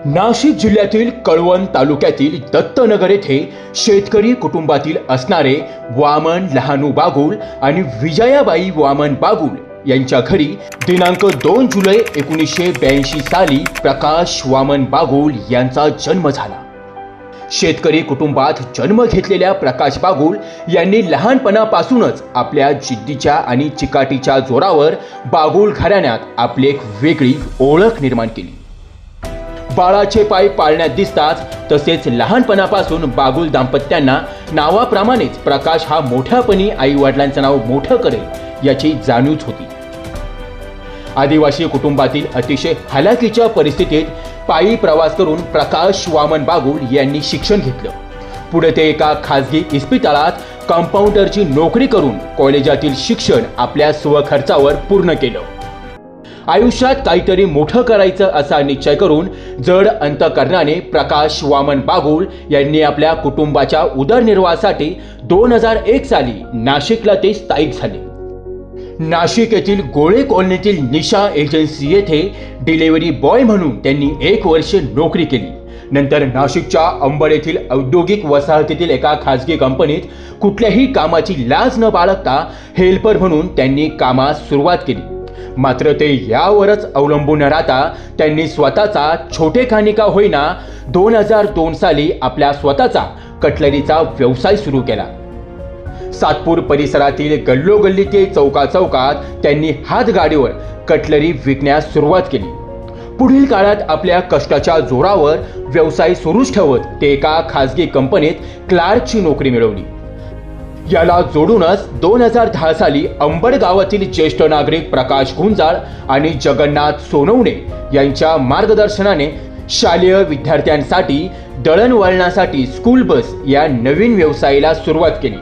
नाशिक जिल्ह्यातील कळवण तालुक्यातील दत्तनगर येथे शेतकरी कुटुंबातील असणारे वामन लहानू बागुल आणि विजयाबाई वामन बागुल यांच्या घरी दिनांक 2 जुलै 1982 साली प्रकाश वामन बागुल यांचा जन्म झाला। शेतकरी कुटुंबात जन्म घेतलेल्या प्रकाश बागुल यांनी लहानपणापासूनच आपल्या जिद्दीच्या आणि चिकाटीच्या जोरावर बागुल घराण्यात आपली एक वेगळी ओळख निर्माण केली। बाळाचे पाय पाळण्यात दिसतात, तसेच लहानपणापासून बागुल दाम्पत्यांना नावाप्रमाणेच प्रकाश हा मोठ्यापणी आई वडिलांचं नाव मोठं करेल याची जाणीवच होती। आदिवासी कुटुंबातील अतिशय हलाखीच्या परिस्थितीत पायी प्रवास करून प्रकाश वामन बागुल यांनी शिक्षण घेतलं। पुढे ते एका खासगी इस्पितळात कंपाऊंडरची नोकरी करून कॉलेजातील शिक्षण आपल्या स्वखर्चावर पूर्ण केलं। आयुष्यात काहीतरी मोठं करायचं असा निश्चय करून जड अंतकरणाने प्रकाश वामन बागुल यांनी आपल्या कुटुंबाच्या उदरनिर्वाहासाठी 2001 साली नाशिकला ते स्थायिक झाले। नाशिक येथील गोळे कॉलनीतील निशा एजन्सी येथे डिलिव्हरी बॉय म्हणून त्यांनी 1 वर्ष नोकरी केली। नंतर नाशिकच्या अंबड येथील औद्योगिक वसाहतीतील एका खासगी कंपनीत कुठल्याही कामाची लाज न बाळगता हेल्पर म्हणून त्यांनी कामास सुरुवात केली। मात्र ते यावरच अवलंबून न राहता त्यांनी स्वतःचा छोटेखानी का होईना 2002 साली आपल्या स्वतःचा कटलरीचा व्यवसाय सुरू केला। सातपूर परिसरातील गल्लोगल्ली ते चौकाचौकात त्यांनी हातगाडीवर कटलरी विकण्यास सुरुवात केली। पुढील काळात आपल्या कष्टाच्या जोरावर व्यवसाय सुरूच ठेवत ते एका खासगी कंपनीत क्लार्कची नोकरी मिळवली। याला जोडूनच 2010 साली अंबड गावातील ज्येष्ठ नागरिक प्रकाश गुंजाळ आणि जगन्नाथ सोनवणे यांच्या मार्गदर्शनाने शालेय विद्यार्थ्यांसाठी दळणवळणासाठी स्कूल बस या नवीन व्यवसायाला सुरुवात केली।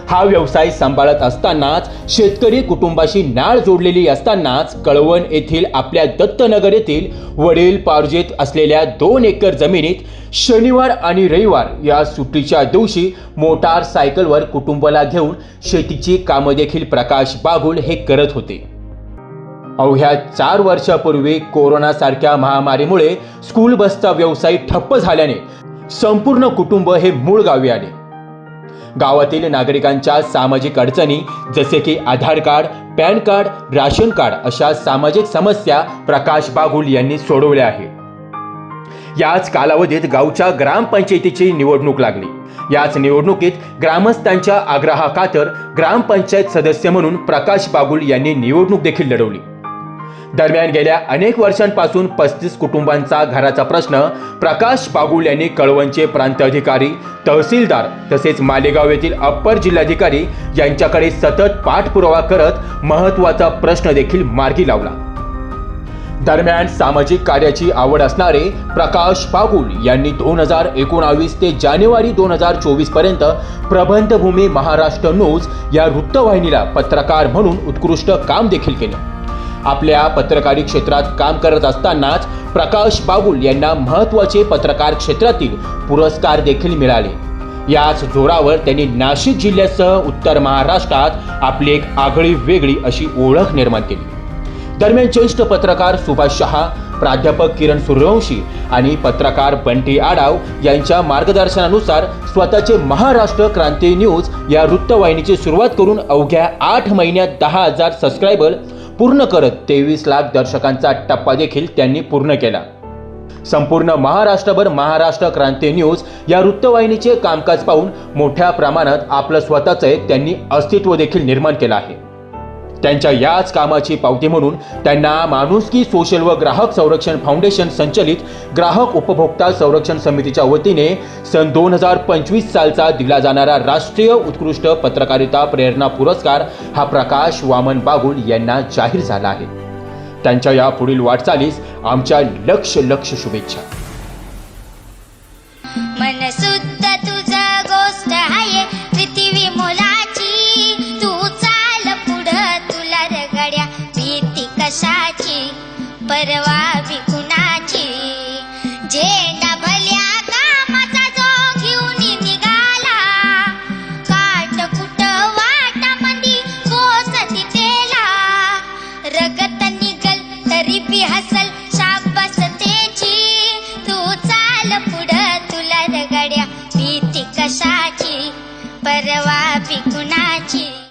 हा व्यवसाय सांभाळत असतानाच शेतकरी कुटुंबाशी नाळ जोडलेली असतानाच कळवण येथील आपल्या दत्तनगर येथील वडील पार्जित असलेल्या 2 एकर जमिनीत शनिवार आणि रविवार या सुट्टीच्या दिवशी मोटार सायकलवर कुटुंबाला घेऊन शेतीची कामं देखील प्रकाश बागुल हे करत होते। अवघ्या 4 वर्षापूर्वी कोरोनासारख्या महामारीमुळे स्कूल बसचा व्यवसाय ठप्प झाल्याने संपूर्ण कुटुंब हे मूळ गावी आले। गावातील नागरिकांच्या सामाजिक अडचणी जसे की Aadhaar card, PAN card, ration card अशा सामाजिक समस्या प्रकाश बागुल यांनी सोडवल्या आहेत। याच कालावधीत गावच्या ग्रामपंचायतीची निवडणूक लागली। याच निवडणुकीत ग्रामस्थांच्या आग्रहाखातर ग्रामपंचायत सदस्य म्हणून प्रकाश बागुल यांनी निवडणूक देखील लढवली। दरम्यान गेल्या अनेक वर्षांपासून 35 कुटुंबांचा घराचा प्रश्न प्रकाश बागुल यांनी कळवणचे प्रांत अधिकारी, तहसीलदार तसेच मालेगाव येथील अप्पर जिल्हाधिकारी यांच्याकडे सतत पाठपुरावा करत महत्त्वाचा प्रश्न देखील मार्गी लावला। दरम्यान सामाजिक कार्याची आवड असणारे प्रकाश बागुल यांनी 2019 ते जानेवारी 2024 पर्यंत प्रबंधभूमी महाराष्ट्र न्यूज या वृत्तवाहिनीला पत्रकार म्हणून उत्कृष्ट काम देखील केलं। आपल्या पत्रकारी क्षेत्रात काम करत असतानाच प्रकाश बागुल यांना महत्त्वाचे पत्रकार क्षेत्रातील पुरस्कार देखील मिळाले। याच जोरावर त्यांनी नाशिक जिल्ह्यासह उत्तर महाराष्ट्रात आपली एक आगळी वेगळी अशी ओळख निर्माण केली। दरम्यान ज्येष्ठ पत्रकार सुभाष शहा, प्राध्यापक किरण सूर्यवंशी आणि पत्रकार बंटी आडाव यांच्या मार्गदर्शनानुसार स्वतःचे महाराष्ट्र क्रांती न्यूज या वृत्तवाहिनीची सुरुवात करून अवघ्या 8 महिन्यात 10,000 सबस्क्रायबर पूर्ण करत 23 लाख दर्शकांचा टप्पा देखील त्यांनी पूर्ण केला। संपूर्ण महाराष्ट्रभर महाराष्ट्र क्रांती न्यूज या वृत्तवाहिनीचे कामकाज पाहून मोठ्या प्रमाणात आपलं स्वतःचे त्यांनी अस्तित्व देखील निर्माण केलं आहे। त्यांच्या याच कामाची पावती म्हणून त्यांना माणुसकी सोशल व ग्राहक संरक्षण फाउंडेशन संचलित ग्राहक उपभोक्ता संरक्षण समितीच्या वतीने सन 2025 सालचा दिला जाणारा राष्ट्रीय उत्कृष्ट पत्रकारिता प्रेरणा पुरस्कार हा प्रकाश वामन बागुल यांना जाहीर झाला आहे। त्यांच्या या पुढील वाटचालीस आमच्या लक्ष शुभेच्छा। मनसुद्धा तुझा गोष्ट आहे पृथ्वी मुलाची, तू चाल पुढं तुला रगड्या भीती कशाची, परवा भी कुणाची, झेंडा भल्या कामाचा जो घेऊन निघाला, काट कुट वाटामंदी कोसती तेला, रगत निघल तरी बी हसल शाबास त्याची, तू परवा पिकुणाची.